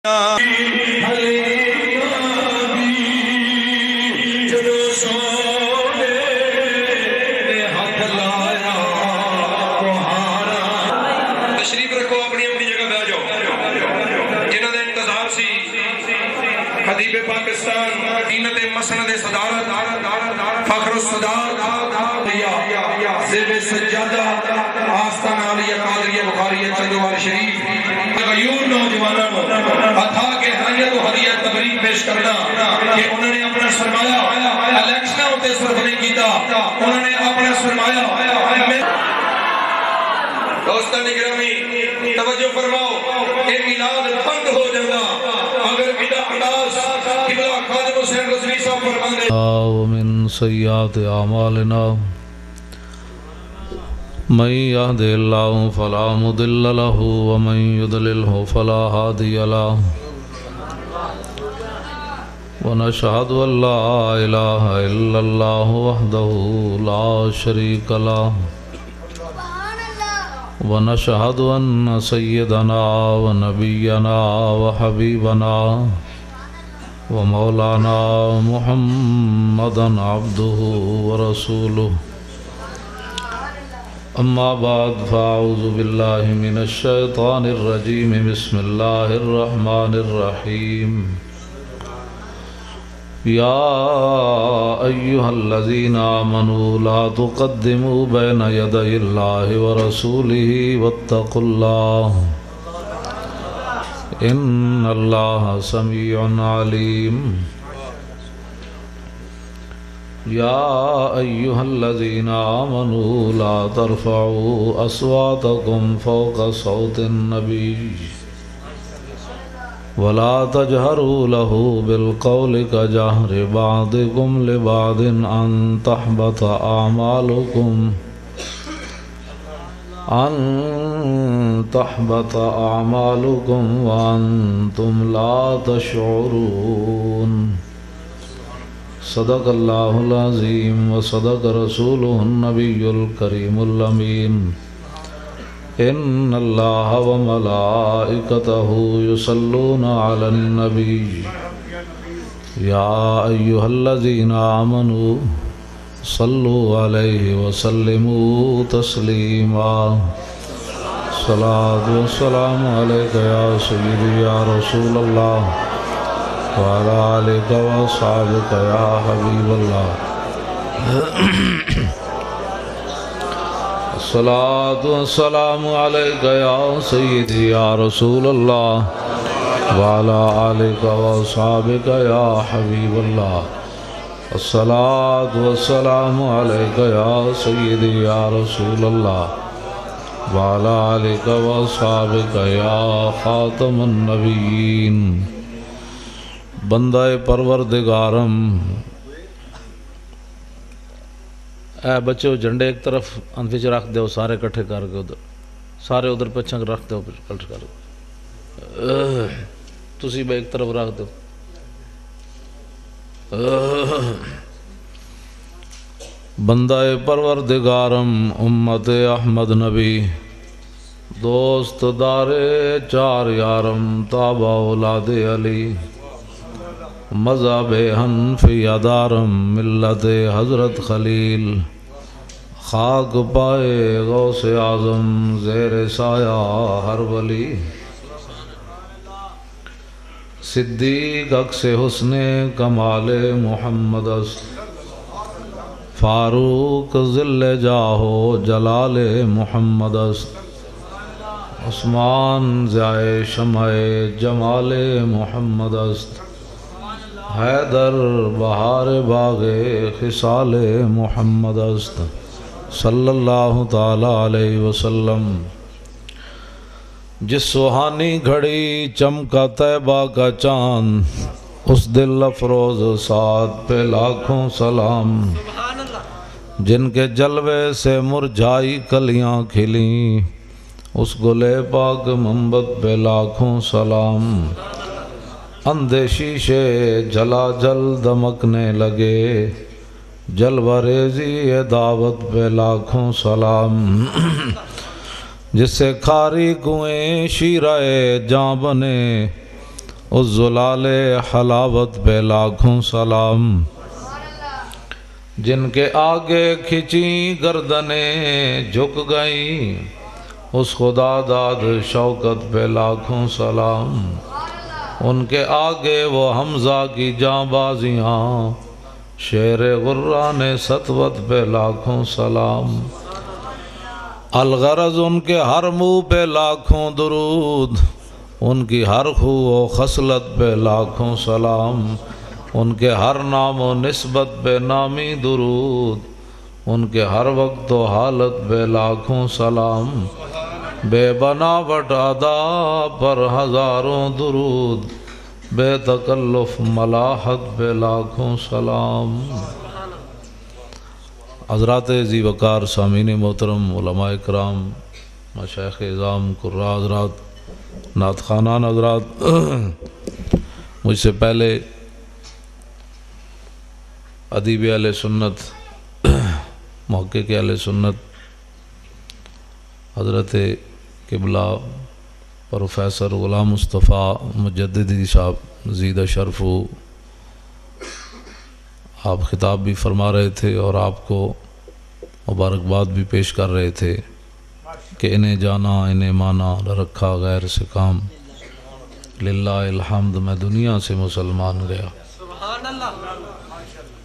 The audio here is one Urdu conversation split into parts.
تشریف رکھو اپنی اپنی جگہ پہ آ جاؤ جنہوں نے انتظار سی خطیب پاکستان دینت مسند صدارت فخر الصدارت زیب سجادہ آستانہ علیہ قادریہ بخاریہ چندوار شریف غیور نوجوانوں عطا کے حیت و ہدیہ تبریک پیش کرنا کہ انہوں نے اپنا سرمایہ الیکشنوں تے صرف نہیں کیتا، انہوں نے اپنا سرمایہ دوستان گرامی توجہ فرماؤ کہ میلاد بند ہو جانا اگر انداز قبلہ خادم حسین رضوی صاحب فرماندے ومن سیئات اعمالنا من يهد الله فلا مضل له ومن يضلله فلا هادي له ونشهد ان لا اله الا الله وحده لا شريك له ونشهد ان سيدنا ونبينا وحبيبنا ومولانا محمدا عبده ورسوله اما بعد فاعوذ بالله من الشيطان الرجيم بسم الله الرحمن الرحيم يا ايها الذين آمنوا لا تقدموا بين يدي الله ورسوله واتقوا الله ان الله سميع عليم يا أيها الذين آمنوا لا ترفعوا أصواتكم فوق صوت النبي ولا تجهروا له بالقول كجهر بعضكم لبعض أن تحبط أعمالكم وأنتم لا تشعرون صدق اللہ العظیم وصدق رسولہ النبی الکریم الامین ان اللہ وملائکتہ یصلون علی النبی یا ایہا الذین آمنوا صلوا علیہ وسلموا تسلیما صلاۃ والسلام علیک یا سیدی یا رسول اللہ وعلى آلك وصحبك يا حبيب الله الصلاة والسلام عليك يا سيدي يا رسول الله وعلى آلك وصحبك يا حبيب الله الصلاة والسلام عليك يا سيدي يا رسول الله وعلى آلك وصحبك يا خاتم النبيين بندہ پروردگارم اے بچو جھنڈے ایک طرف انفج رکھ دو سارے کٹھے کر کے ادھر سارے ادھر پچھا رکھ دو کٹھ کر تسی بھی ایک طرف رکھ دو بندہ پروردگارم امت احمد نبی دوست دار چار یارم تابع اولاد علی مذہب حنفی دارم ملت حضرت خلیل خاک پائے غوث اعظم زیر سایہ ہر ولی صدیق عکس حسن کمال محمد است فاروق ذل جاہو جلال محمد است عثمان ضیائے شمع جمال محمد است حیدر بہار باغ خصال محمد است صلی اللہ تعالی علیہ وسلم جس سہانی گھڑی چمکا طیبہ کا چاند اس دل افروز سعد پہ لاکھوں سلام جن کے جلوے سے مرجھائی کلیاں کھلیں اس گلے پاک منبت پہ لاکھوں سلام اندھے شیشے جلا جل دمکنے لگے جلوہ ریزی دعوت پہ لاکھوں سلام جس سے کھاری کنویں شیرہ جاں بنے اس زلال حلاوت پہ لاکھوں سلام، جن کے آگے کھچی گردنیں جھک گئیں، اس خدا داد شوکت پہ لاکھوں سلام، ان کے آگے وہ حمزہ کی جاں بازیاں، شیر غران سطوت پہ لاکھوں سلام، الغرض ان کے ہر منہ پہ لاکھوں درود، ان کی ہر خو و خصلت پہ لاکھوں سلام، ان کے ہر نام و نسبت پہ نامی درود، ان کے ہر وقت و حالت پہ لاکھوں سلام، بے بناوٹ ادا پر ہزاروں درود، بے تکلف ملاحت پہ لاکھوں سلام۔ حضرات ذی وقار سامعین محترم، علماء کرام، مشائخ اعظام، قراء حضرات، نعت خوانان حضرات، مجھ سے پہلے ادیب اہل سنت، محقق اہل سنت حضرت قبلہ پروفیسر غلام مصطفیٰ مجددی صاحب زید شرف، آپ خطاب بھی فرما رہے تھے اور آپ کو مبارکباد بھی پیش کر رہے تھے کہ انہیں جانا انہیں مانا نہ رکھا غیر سے کام، للہ الحمد میں دنیا سے مسلمان گیا۔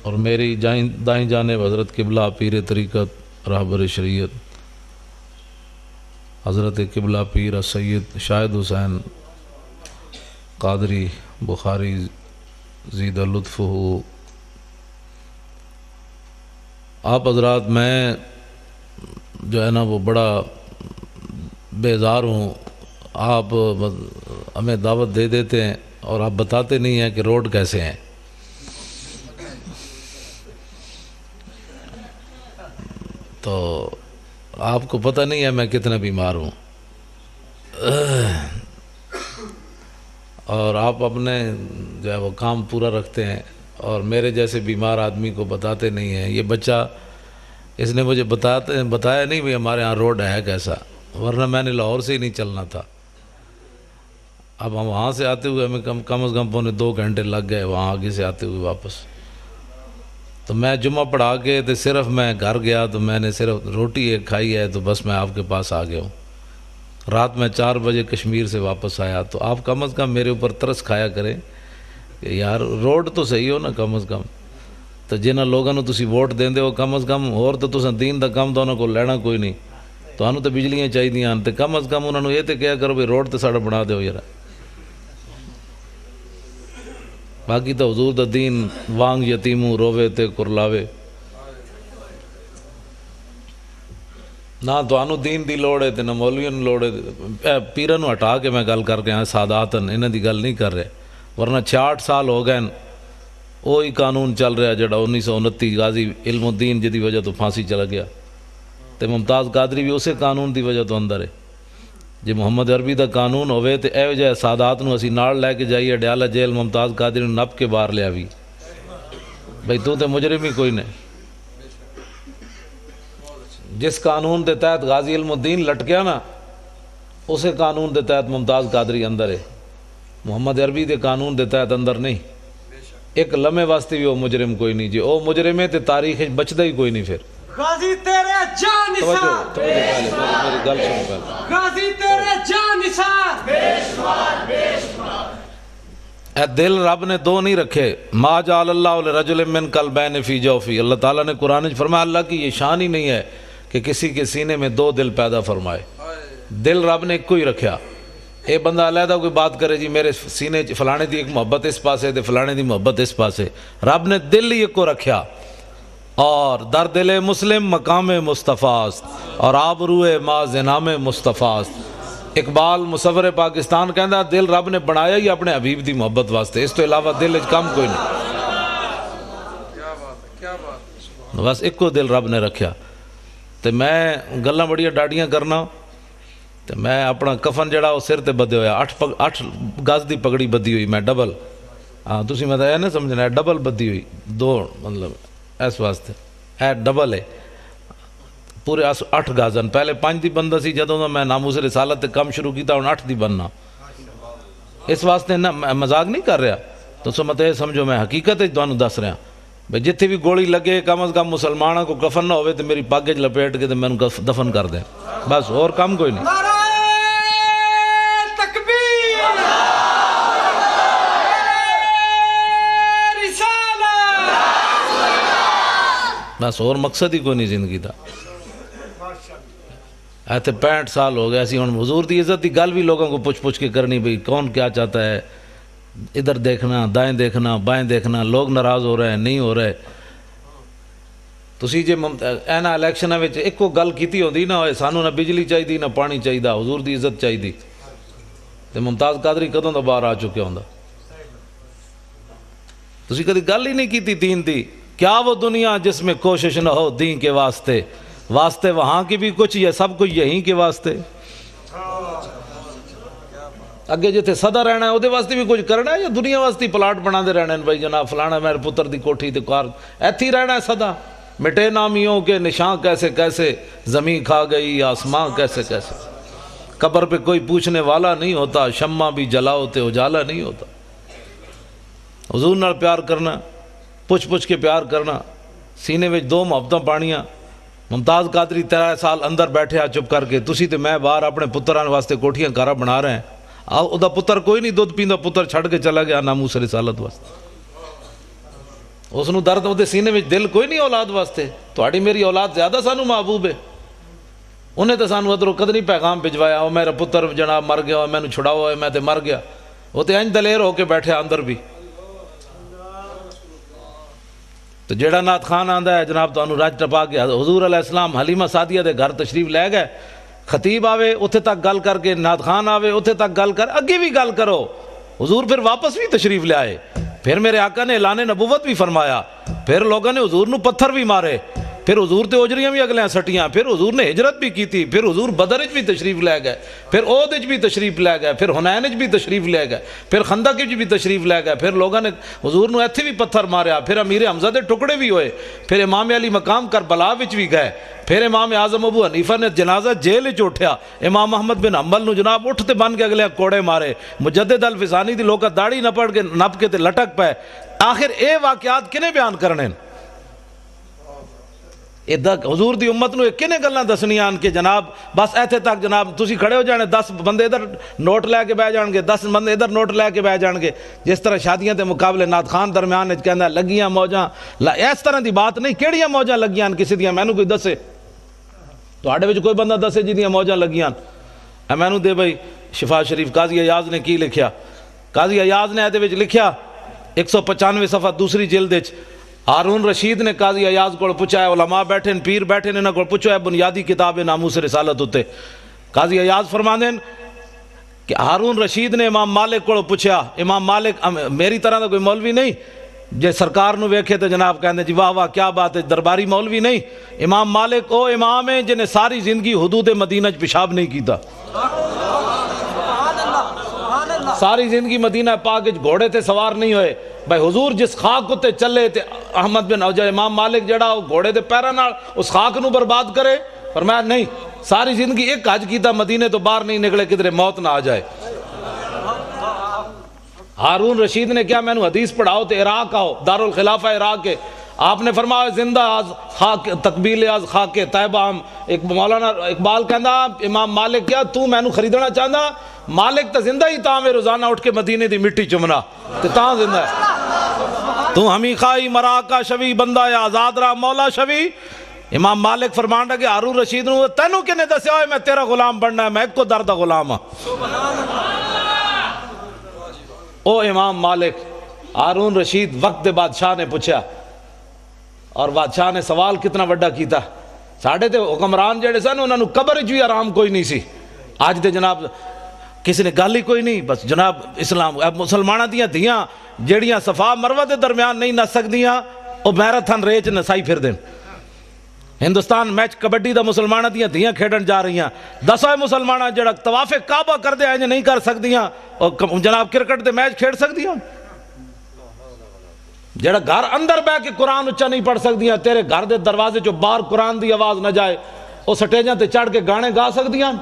اور میری دائیں جانب حضرت قبلہ پیر طریقت رہبر شریعت حضرت قبلہ پیر سید شاہد حسین قادری بخاری زید لطف ہو۔ آپ حضرات، میں جو ہے نا وہ بڑا بیزار ہوں، آپ ہمیں دعوت دے دیتے ہیں اور آپ بتاتے نہیں ہیں کہ روڈ کیسے ہیں۔ تو آپ کو پتہ نہیں ہے میں کتنا بیمار ہوں، اور آپ اپنے جو ہے وہ کام پورا رکھتے ہیں اور میرے جیسے بیمار آدمی کو بتاتے نہیں ہیں۔ یہ بچہ اس نے مجھے بتایا نہیں بھی ہمارے ہاں روڈ ہے کیسا، ورنہ میں نے لاہور سے ہی نہیں چلنا تھا۔ اب ہم وہاں سے آتے ہوئے ہمیں کم از کم پونے 2 گھنٹے لگ گئے وہاں آگے سے آتے ہوئے واپس۔ تو میں جمعہ پڑھا کے تو صرف میں گھر گیا تو میں نے صرف روٹی ایک کھائی ہے، تو بس میں آپ کے پاس آ گیا ہوں۔ رات میں 4 بجے کشمیر سے واپس آیا، تو آپ کم از کم میرے اوپر ترس کھایا کریں کہ یار روڈ تو صحیح ہو نا کم از کم۔ تو جنہاں لوگوں نے تسی ووٹ دیندے ہو کم از کم، اور تو تساں دین دا کم تو انہوں کو لینا کوئی نہیں، تو انہوں تو بجلیاں چاہی دیاں، تو کم از کم انہوں نے یہ تو کیا کرو بھی روڈ تو ساڑا بنا دے ہو یار۔ باقی تو حضور دا دین وانگ یتیموں روے تے کرلاوے، نہ تو انہوں دین دی لوڑ ہے تے نہ مولویوں نے لوڑ ہے۔ پیرن نو ہٹا کے میں گل کر کے ساداتن انہاں دی گل نہیں کر رہے، ورنہ 66 سال ہو گئے وہی قانون چل رہا جڑا 1929 غازی علم الدین جدی وجہ تو پھانسی چلا گیا، تے ممتاز قادری بھی اسے قانون دی وجہ تو اندر ہے۔ جی محمد عربی دا قانون ہوئے تے اے وجہ سادات نو اسی نال لے کے جائیے اڈیالہ جیل، ممتاز قادری نو نپ کے باہر لیا بھی بھئی تو تے مجرم ہی کوئی نہیں۔ جس قانون دے تحت غازی علم الدین لٹکیا نا، اسے قانون دے تحت ممتاز قادری اندر ہے، محمد عربی دے قانون دے تحت اندر نہیں۔ ایک لمحے واسطے بھی وہ مجرم کوئی نہیں، جی وہ مجرم ہے تے تاریخ بچدا ہی کوئی نہیں۔ پھر غازی تیرے جان نثار، میری گل سنو پہلے، غازی تیرے جان نثار، بے شمار۔ اے دل رب نے دو نہیں رکھے، ما جعل اللہ لرجل من قلبین فی جوفی، اللہ تعالیٰ نے قرآن میں فرمایا اللہ کی یہ شان ہی نہیں ہے کہ کسی کے سینے میں 2 دل پیدا فرمائے۔ دل رب نے ایک کو ہی رکھیا۔ اے بندہ علیحدہ کوئی بات کرے جی میرے سینے فلانے دی ایک محبت اس پاسے تے فلانے دی محبت اس پاسے، رب نے دل ہی ایک کو رکھیا۔ اور در دل مسلم مقام مصطفیٰ است، اور آبروئے ما زنام مصطفیٰ است۔ اقبال مصور پاکستان کہندا دل رب نے بنایا ہی اپنے حبیب دی محبت واسطے، اس تو علاوہ دل کم کوئی نہیں۔ بس ایک کو دل رب نے رکھیا۔ تے میں گلاں بڑیاں ڈاڈیاں کرنا، تے میں اپنا کفن جڑا وہ سر تے بدے ہویا، 8 گز دی پگڑی بدی ہوئی میں ڈبل، ہاں تسی میں یہ نہیں سمجھنا ہے ڈبل بدی ہوئی 2 مطلب اس واسطے ہے ڈبل ہے پورے 8 گزن، پہلے 5 دی بندہ سی جدوں میں ناموس رسالت تے کم شروع کیتا ہن 8 دی بننا۔ اس واسطے نہ مذاق نہیں کر رہا، تو مت یہ سمجھو میں حقیقت تمہیں دس رہا بھائی جتنے بھی گولی لگے کم از کم مسلمانوں کو کفن نہ ہوئے تو میری پگ چ لپیٹ کے تو میں دفن کر دیں، بس اور کام کوئی نہیں۔ نعرہ تکبیر، رسالت، بس اور مقصد ہی کوئی نہیں زندگی دا۔ ایسے 65 سال ہو گئے، ایسی ہوں حضور دی عزت دی گل بھی لوگوں کو پوچھ کے کرنی، بھئی کون کیا چاہتا ہے، ادھر دیکھنا، دائیں دیکھنا، بائیں دیکھنا، لوگ ناراض ہو رہے ہیں نہیں ہو رہے۔ تسی جے اینا الیکشناں وچ ایک کو گل کیتی ہوندی نہ ہوئے سانو نہ بجلی چاہیے نہ پانی چاہیے، حضور دی عزت چاہیے، تے ممتاز قادری کدوں دا باہر آ چکے ہوندا؟ تسی کدی گل ہی نہیں کیتی دین دی۔ کیا وہ دنیا جس میں کوشش نہ ہو دین کے واسطے، واسطے وہاں کی بھی کچھ، یہ سب کچھ یہیں کے واسطے۔ اگے جتے صدا رہنا ہے وہ واسطے بھی کچھ کرنا ہے، یا دنیا واسطے پلاٹ بنا دے رہنا ہے بھائی جناب فلانا میرے پتر دی کوٹھی تے کار ایتھی رہنا ہے صدا؟ مٹے نامیوں کے نشان کیسے کیسے، زمین کھا گئی آسمان کیسے کیسے، قبر پہ کوئی پوچھنے والا نہیں ہوتا، شمع بھی جلاؤ تے اجالا نہیں ہوتا۔ حضور نال پیار کرنا، پوچھ کے پیار کرنا، سینے میں 2 محبتاں پانیاں۔ ممتاز قادری 13 سال اندر بیٹھے چپ کر کے، تسی تے میں باہر اپنے پتران واسطے کوٹھیاں کارا بنا رہے ہیں، او دا پتر کوئی نہیں دودھ پیندا، پتر چھڑ کے چلا گیا ناموس رسالت واسطے، اس نو درد وہ سینے میں دل کوئی نہیں اولاد واسطے۔ تہاڈی میری اولاد زیادہ سانو محبوب ہے، انہیں تو سانو ادھروں قدری پیغام بھجوایا، او میرا پتر جناب مر گیا، میں نے چھڑاؤ، میں تے مر گیا، وہ تے انج دلیر ہو کے بیٹھے اندر بھی۔ تو جیڑا نعت خان آندا ہے جناب تو انو راج ٹپا کے حضور علیہ السلام حلیمہ سعدیہ دے گھر تشریف لے گئے، خطیب آوے اتھے تک گل کر کے، نعت خان آوے اتھے تک گل کر، اگے بھی گل کرو۔ حضور پھر واپس بھی تشریف لے آئے، پھر میرے آقا نے اعلان نبوت بھی فرمایا، پھر لوگوں نے حضور نو پتھر بھی مارے، پھر حضور تے اجریاں بھی اگلیاں سٹیاں، پھر حضور نے ہجرت بھی کی تھی، پھر حضور بدر وچ بھی تشریف لے گئے، پھر احد وچ بھی تشریف لے گئے، پھر حنین وچ بھی تشریف لے گئے، پھر خندق وچ بھی تشریف لے گئے، پھر لوگوں نے حضور نو ایتھے بھی پتھر ماریا، پھر امیر حمزہ دے ٹکڑے بھی ہوئے، پھر امام علی مقام کربلا وچ بھی گئے، پھر امام اعظم ابو حنیفہ نے جنازہ جیل وچ اٹھیا، امام احمد بن حنبل نو جناب اٹھتے بن کے اگلے کوڑے مارے، مجدد الفسانی دی لوکا داڑھی نپ کے تے لٹک پے۔ آخر اے واقعات کنے بیان کرنے؟ حضور دی امت نو کنے گلاں دسنیاں کہ جناب بس ایتھے تک، جناب تسی کھڑے ہو جانے، 10 بندے ادھر نوٹ لے کے بہ جان گے، 10 بندے ادھر نوٹ لے کے بہ جان گے، جس طرح شادیاں دے مقابلے نعت خان درمیان وچ کہندا لگیاں موجاں، اس طرح دی بات نہیں، کیڑیاں موجاں لگیاں کسی دیاں مینوں کوئی دسے، تواڈے وچ کوئی بندہ دسے جدیاں موجاں لگیاں، مینوں دے بھائی شفا شریف قاضی ایاز نے کی لکھیا؟ قاضی ایاز نے ایدے وچ لکھیا 195 صفحہ دوسری جلد وچ، ہارون رشید نے قاضی ایاز کو پوچھا ہے، علماء بیٹھے ہیں، پیر بیٹھے ہیں، انہاں کو پوچھا ہے بنیادی کتاب ناموس رسالت ہوتے، قاضی ایاز فرماندے ہیں کہ ہارون رشید نے امام مالک کو پوچھا، امام مالک میری طرح دا کوئی مولوی نہیں جے سرکار نو ویکھے تو جناب کہندے جی واہ واہ کیا بات ہے، درباری مولوی نہیں، امام مالک او امام ہے جنہیں ساری زندگی حدود مدینہ پیشاب نہیں کیتا، ساری زندگی مدینہ پاک گھوڑے تے سوار نہیں ہوئے، بھائی حضور جس خاک تے چلے تے احمد بن اوجہ امام مالک جڑا گھوڑے دے پیراں نال اس خاک نو برباد کرے؟ فرمایا نہیں، ساری زندگی ایک حج کیتا، مدینے تو باہر نہیں نکلے کدھر موت نہ آ جائے۔ ہارون رشید نے کیا مینوں حدیث پڑھاؤ تے عراق آؤ، دارالخلافہ عراق کے، آپ نے فرمایا زندہ آز خاک تقبیل آز خاک طیبہ ہم، ایک مولانا اقبال کہندا امام مالک کیا تو مینوں خریدنا چاہندا؟ مالک تا زندہ ہی تاں میں روزانہ اٹھ کے مدینے دی مٹی چمنا تے تاں زندہ ہے، تو ہمیں خائی مرا کا شوی بندہ یا آزاد را مولا شوی۔ امام مالک فرمان لگے ہارون رشید نو تینوں کنے دسیا ہوئے میں تیرا غلام بننا ہے، میں ایک کو درد غلام ہاں۔ او امام مالک، ہارون رشید وقت دے بادشاہ نے پوچھا، اور بادشاہ نے سوال کتنا وڈا کیتا، ساڑھے تے حکمران جڑے سن انہوں نے قبر بھی آرام کوئی نہیں سی، آج دے جناب کسی نے گل ہی کوئی نہیں، بس جناب اسلام مسلمانہ دیاں دھیاں جیڑیاں صفا مروہ دے درمیان نہیں نس سکدیاں او میراتھن ریچ نسائی پھر دیں۔ ہندوستان میچ کبڈی دا مسلمانہ دیاں دھیاں کھیڑن جا رہی ہیں، 10 مسلمانہ جڑا طواف کعبہ کر دے آئیں نہیں کر سکدیاں، اور جناب کرکٹ دے میچ کھیڑ سکدیاں، جڑا گھر اندر بہ کے قرآن اچھا نہیں پڑھ سکدیاں، تیرے گھر دے دروازے جو باہر قرآن دی آواز نہ جائے وہ سٹیجاں تے چڑھ کے گانے گا سکدیاں؟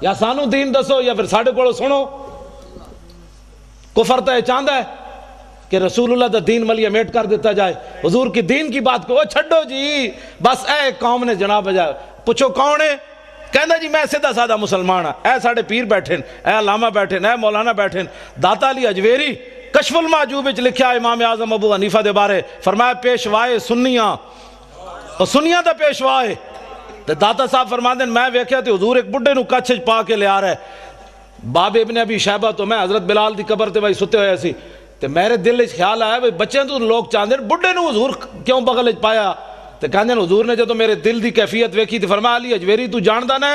یا سانو دین دسو یا پھر ساڑھے کو سنو۔ کفر تو یہ چاہتا ہے کہ رسول اللہ دا دین ملیہ میٹ کر دیتا جائے، حضور کی دین کی بات کو چھڑو جی، بس اے قوم نے جناب بجائے پوچھو کون ہے، کہندا جی میں سیدھا سادہ مسلمان ہاں، اے ساڑھے پیر بیٹھے اے علامہ بیٹھے اے مولانا بیٹھے، داتا علی اجویری کشف المعجوب وچ لکھیا امام اعظم ابو حنیفہ دے بارے، فرمایا پیشوائے سنیاں اور سنیاں دا پیشوائے، تے داتا صاحب فرماندے میں ویکھیا تے حضور ایک بڈھے نو کچھ پا کے لے آ رہا ہے، باب ابن ابی شیبہ تو میں حضرت بلال دی قبر تے بھائی ستے ہوئے سی، تے میرے دل وچ خیال آیا بھائی بچے تو لوگ چاہندے بڈھے نو حضور کیوں بغل وچ پایا، تے کہندے حضور نے جدوں میرے دل دی کیفیت ویکھی تے فرمایا علی اجویری تو جاندا نہ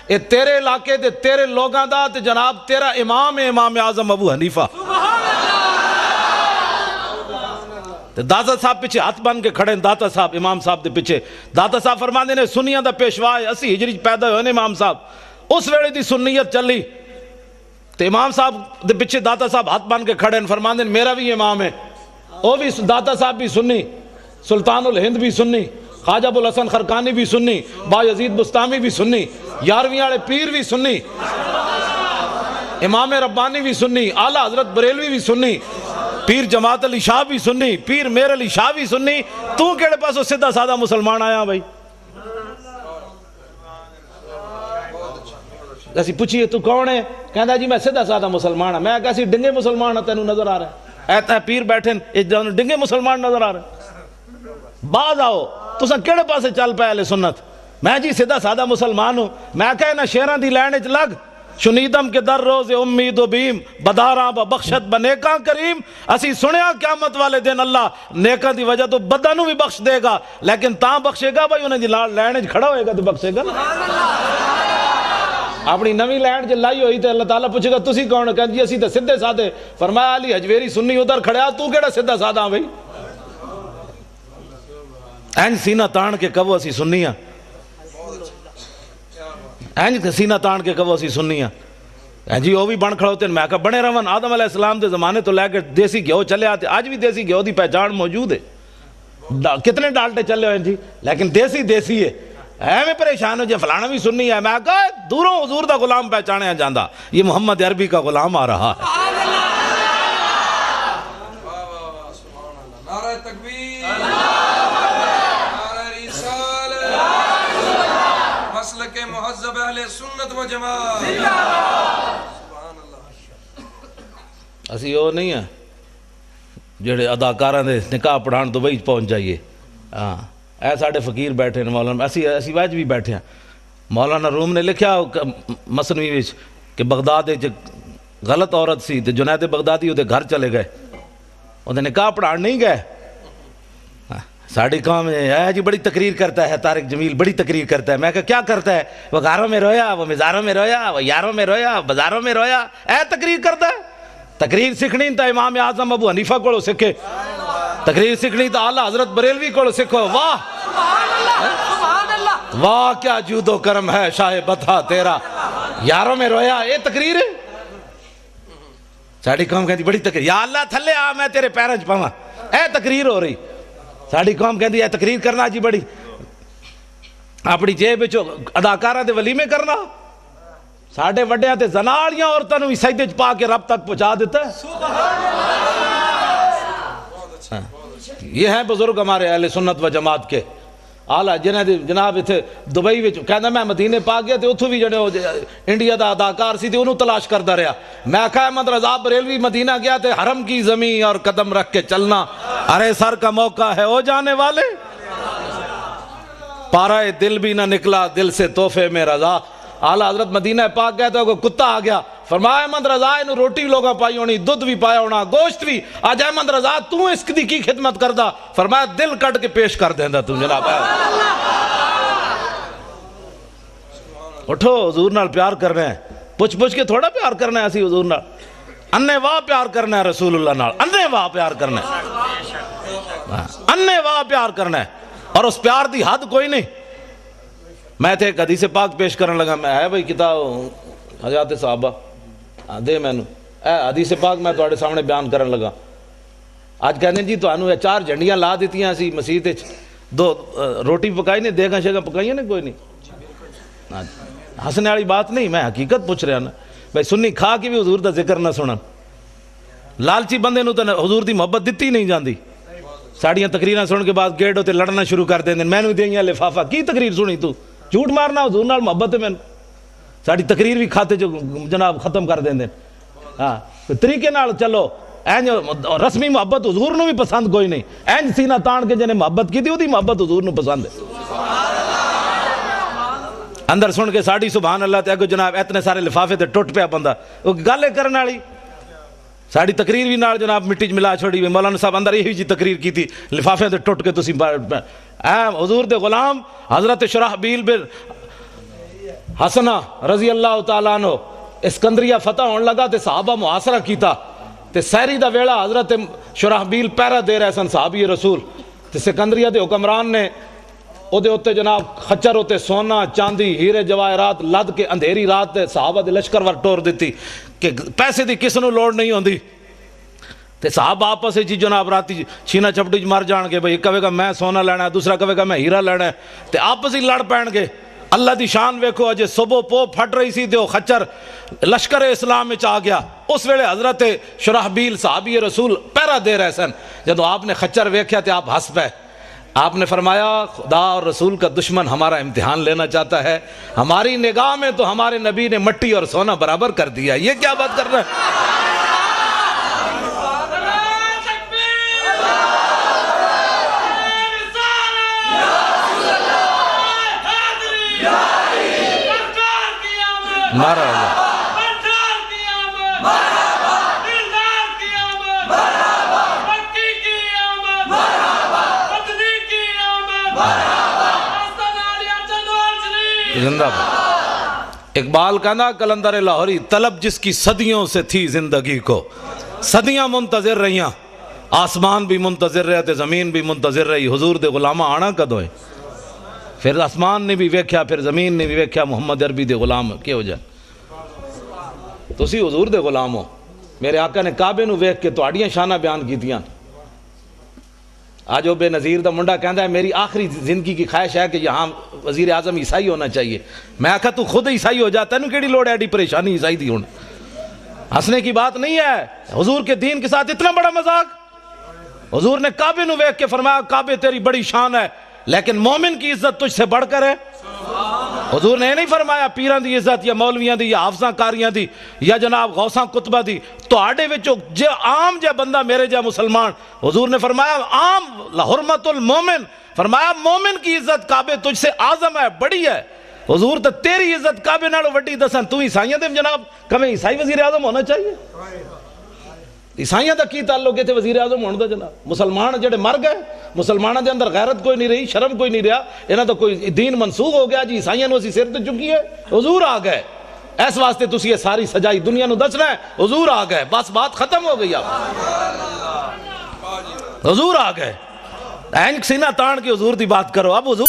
اے تیرے علاقے تے تیرے لوگاں دا تے جناب تیرا امام ہے امام اعظم ابو حنیفہ، تے داتا صاحب پیچھے ہاتھ بن کے کھڑے داتا صاحب امام صاحب دے پیچھے، داتا صاحب فرماندے نے سنیاں دا پیشوا ہے، 80 ہجری پیدا ہوئے نے امام صاحب، اس ویلے دی سنیت چلی تے امام صاحب دے پیچھے داتا صاحب ہاتھ بن کے کھڑے فرماندے میرا بھی امام ہے، وہ بھی داتا صاحب بھی سنی، سلطان الہند بھی سنی، خواجہ ابو الحسن خرقانی بھی سنی، با یزید بستامی بھی سنی، 11ویں والے پیر بھی سنی، امام ربانی بھی سنی، اعلیٰ حضرت بریلوی بھی سنی، پیر جماعت علی شاہ بھی سنی، پیر میر علی شاہ بھی سنی، تو کیڑے پاسوں سیدھا سادہ مسلمان آیا بھائی؟ ایسی پوچھئے تو کون ہے؟ کہندا جی میں سیدھا سادہ مسلمان ہاں، میں کیسی ڈنگے مسلمان ہاں تینوں نظر آ رہا ہے، ایتا پیر بیٹھے ڈنگے مسلمان نظر آ رہے ہیں، باز آؤ تساں کیڑے پاسے چل پے اہل سنت، میں جی سیدھا سادہ مسلمان ہوں، میں کہنا شیراں دی لائن وچ لگ، شنیدم کے در روز امید و بیم بداراں بخشت بنیکاں کریم، اسی سنیا قیامت والے دن اللہ نیکاں دی وجہ تو بداں نو بھی بخش دے گا، لیکن تاں بخشے گا بھائی انہیں دی لائن وچ کھڑا ہوئے گا تو بخشے گا نا، اپنی نویں لینڈ جو لائی ہوئی تے اللہ تعالیٰ پوچھے گا تسی کون ہو؟ کہتے جی اسی تے سدھے سادے، فرمایا علی حجویری سنی ادھر کھڑیا تو کیڑا سدھا سادہ ہاں بھائی؟ اینج سینہ تان کے کہو اسی سنی ہاں، اینج سینہ تان کے کہو اسی سنی ہاں، جی وہ بھی بن کھڑوتے ہیں، میں کہا بنے رون آدم علیہ السلام دے زمانے تو لے کے دیسی گھیو چلے آتے، آج بھی دیسی گھیو دی پہچان موجود ہے، کتنے ڈالٹے چلے ہوئے جی لیکن دیسی دیسی ہے، میں پریشان ہو جائے فلانا بھی سننی ہے، میں کہا دوروں حضور دا غلام پہچانے جاندہ، یہ محمد عربی کا غلام آ رہا ہے، نعرہ تکبیر، نعرہ رسالت، مسلک مہذب اہل سنت و جماعت، اسی وہ نہیں ہے جڑے اداکاراں دے نکاح پڑھان تو وہی پہنچ جائیے، ہاں اے ساڑھے فقیر بیٹھے ہیں مولانا، اسی واج بھی بیٹھے ہیں، مولانا روم نے لکھیا مثنوی وچ کہ بغداد وچ غلط عورت سی تے جنید بغدادی وہ گھر چلے گئے، وہ نکاح پڑھان نہیں گئے، ساڑھی قوم ہے جی بڑی تقریر کرتا ہے طارق جمیل، بڑی تقریر کرتا ہے، میں کہا کیا کرتا ہے؟ وہ گھروں میں رویا، وہ مزاروں میں رویا، وہ یاروں میں رویا، بازاروں میں رویا، اے تقریر کرتا ہے؟ تقریر سکھنی تا امام اعظم ابو حنیفہ کو سکھے، تقریر سکھنی تا اعلیٰ حضرت بریلوی کو سکھو، واہ واہ کیا جود و کرم ہے شاہ بطحہ تیرا، یاروں میں رویا، یہ تقریر ہے؟ ساڑھی قوم کہتی بڑی تقریر، یا اللہ تھلے آ میں تیرے پیرنچ پاواں، اے تقریر ہو رہی، ساڑھی قوم کہتی اے تقریر کرنا جی بڑی، اپنی جیب وچوں اداکارہ دے ولیمے کرنا، ساڑھے وڈیاں تے زنالیاں عورتاں نو سجدے وچ پا کے رب تک پہنچا دیتا ہے، یہ ہیں بزرگ ہمارے اہل سنت و جماعت کے، آلہ جناب اتھے دبئی وچ کہنا میں مدینے پا گیا تے اتھو بھی جڑے انڈیا دا اداکار سی تے انہوں تلاش کرتا رہا، میں کہا احمد رضا بریلوی مدینہ گیا تے حرم کی زمین اور قدم رکھ کے چلنا، ارے سر کا موقع ہے او جانے والے، پارائے دل بھی نہ نکلا دل سے تحفے میں رضا، آلہ حضرت مدینہ پاک گیا تو کوئی کتا آ گیا، فرمایا احمد رضا انہوں روٹی لوگاں پائی ہونی، دودھ بھی پایا ہونا، گوشت بھی، آج احمد رضا تو اس کی خدمت کردہ، فرمایا دل کٹ کے پیش کر دیندہ تم جناب، اٹھو حضور نال پیار کرنا ہے، پوچھ کے تھوڑا پیار کرنا ہے اسی حضور نال، انہیں واہ پیار کرنا ہے رسول اللہ نال، انہیں واہ پیار کرنا ہے، انہیں واہ پیار کرنا ہے، اور اس پیار دی حد کوئی نہیں، میں تھے ایک حدیث پاک پیش کرنے لگا، میں ہے بھئی کتاب حضرات صحابہ دے میں نو اے حدیث پاک میں توڑے سامنے بیان کرنے لگا، آج کہنے جی تو انہوں 4 جھنڈیاں لا دیتی ہیں اسی مسجد 2 روٹی پکائی نہیں، دیگاں شیگاں پکائی ہیں کوئی نہیں، ہنسنے والی بات نہیں، میں حقیقت پوچھ رہا نا، بھئی سنی کھا کے بھی حضور دا ذکر نہ سنن، ਲਾਲਚੀ ਬੰਦੇ ਨੂੰ ਤਾਂ ਹਜ਼ੂਰ ਦੀ ਮੁਹੱਬਤ ਦਿੱਤੀ ਨਹੀਂ ਜਾਂਦੀ। ਸਾਡੀਆਂ ਤਕਰੀਰਾਂ ਸੁਣ ਕੇ ਬਾਅਦ ਗੇਟ ਉੱਤੇ ਲੜਨਾ ਸ਼ੁਰੂ ਕਰ ਦਿੰਦੇ ਨੇ, ਮੈਨੂੰ ਦੇਈਆਂ ਲਿਫਾਫਾ। ਕੀ ਤਕਰੀਰ ਸੁਣੀ ਤੂੰ? ਝੂਠ ਮਾਰਨਾ, ਹਜ਼ੂਰ ਨਾਲ ਮੁਹੱਬਤ ਹੈ ਮੈਨੂੰ। ਸਾਡੀ ਤਕਰੀਰ ਵੀ ਖਾਤੇ 'ਚ ਜਨਾਬ ਖਤਮ ਕਰ ਦਿੰਦੇ ਨੇ। ਹਾਂ, ਤਰੀਕੇ ਨਾਲ ਚਲੋ। ਇੰਜ ਰਸਮੀ ਮੁਹੱਬਤ ਹਜ਼ੂਰ ਨੂੰ ਵੀ ਪਸੰਦ ਕੋਈ ਨਹੀਂ। ਇੰਜ ਸੀਨਾ ਤਾਣ ਕੇ ਜਿਹਨੇ ਮੁਹੱਬਤ ਕੀਤੀ ਉਹਦੀ ਮੁਹੱਬਤ ਹਜ਼ੂਰ ਨੂੰ ਪਸੰਦ ਹੈ। ਅੰਦਰ ਸੁਣ ਕੇ ਸਾਡੀ ਸੁਭਾਨ ਅੱਲਾਹ ਤੇ ਅੱਗੋਂ ਜਨਾਬ ਇਤਨੇ ਸਾਰੇ ਲਿਫਾਫੇ ਤੇ ਟੁੱਟ ਪਿਆ ਬੰਦਾ। ਉਹ ਗੱਲ ਕਰਨ ਵਾਲੀ ਸਾਡੀ ਤਕਰੀਰ ਵੀ ਨਾਲ ਜਨਾਬ ਮਿੱਟੀ 'ਚ ਮਿਲਾ ਛੋੜੀ। ਮੌਲਾਨਾ ਸਾਹਿਬ ਅੰਦਰ ਇਹੀ ਜੀ ਤਕਰੀਰ ਕੀਤੀ, ਲਿਫਾਫੇ ਤੇ ਟੁੱਟ ਕੇ ਤੁਸੀਂ ਹਜ਼ੂਰ ਦੇ ਗੁਲਾਮ حضرت شرحبیل بن حسنہ رضی اللہ تعالیٰ عنہ اسکندریہ فتح ہونے لگا تے صحابہ محاصرہ کیتا تے سحری دا ویلا حضرت شرحبیل پہرا دے رہے سن صحابی رسول تے سکندریہ دے حکمران نے او دے ہوتے جناب خچر ہوتے سونا چاندی ہیرے جواہرات لد کے اندھیری رات دے صحابہ دے لشکر ور ٹور دیتی کہ پیسے دی کس نو لوڑ نہیں ہوندی تے صحابہ آپس جی جناب راتی چھینا چپٹی مار جان گے، بھئی کہے گا میں سونا لینا ہے، دوسرا کہے گا میں ہیرا لینا ہے، تے آپس ہی لڑ پین گے۔ اللہ دی شان ویکھو، اجے صبح پو پھٹ رہی سی تے او خچر لشکر اسلام وچ آ گیا۔ اس ویلے حضرت شرحبیل صحابی رسول پہرا دے رہے سن، جدوں آپ نے خچر ویکھیا تے آپ ہنس پے۔ آپ نے فرمایا خدا اور رسول کا دشمن ہمارا امتحان لینا چاہتا ہے، ہماری نگاہ میں تو ہمارے نبی نے مٹی اور سونا برابر کر دیا، یہ کیا بات کر رہے ہیں؟ نعرہ زندہ باد۔ اقبال کہنا کلندر لاہوری، طلب جس کی صدیوں سے تھی زندگی کو، صدیاں منتظر رہیاں، آسمان بھی منتظر رہے تھے، زمین بھی منتظر رہی، حضور دے غلامہ آنا کدوں ہے؟ پھر آسمان نے بھی ویکھیا، پھر زمین نے بھی ویکھیا محمد عربی دے غلام کیا ہو جائے۔ تسی حضور دے غلام ہو، میرے آقا نے کعبے نو ویکھ کے تہاڈیاں شاناں بیان کیتیاں۔ آج وہ بے نظیر دا منڈا کہندا ہے میری آخری زندگی کی خواہش ہے کہ یہاں وزیر اعظم عیسائی ہونا چاہیے۔ میں آکھا تو خود عیسائی ہو جا، تینوں کیڑی لوڑ ہے ایڈی پریشانی عیسائی دی ہون؟ ہنسنے کی بات نہیں ہے۔ حضور کے دین کے ساتھ اتنا بڑا مذاق۔ حضور نے کعبے نو ویکھ کے فرمایا کعبے تیری بڑی شان ہے لیکن مومن کی عزت تجھ سے بڑھ کر ہے۔ حضور نے نہیں فرمایا پیران دی عزت یا مولویاں دی یا حافظاں کاریاں دی یا جناب غوثاں کتبہ دی، تو آڑے وچو جے عام جے بندہ میرے جے مسلمان، حضور نے فرمایا عام لحرمت المومن، فرمایا مومن کی عزت کعبے تجھ سے اعظم ہے، بڑی ہے۔ حضور تو تیری عزت کعبے نالوں وڈی دسن، تو عیسائیاں دے جناب کبھی عیسائی وزیر اعظم ہونا چاہیے؟ عیسائیاں دا کی تعلق ہے وزیر اعظم ہونے دا جناب؟ مسلمان جڑے مر گئے، مسلمانوں دے اندر غیرت کوئی نہیں رہی، شرم کوئی نہیں رہا، انہاں دا کوئی دین منسوخ ہو گیا جی، عیسائیاں نو اسی سر تے چکی ہے، حضور آ گئے۔ اس واسطے تسی یہ ساری سجائی دنیا نو دسنا ہے حضور آ گئے، بس بات ختم ہو گئی۔ آپ حضور آ گئے، این سینہ تان کے حضور دی بات کرو۔ اب حضور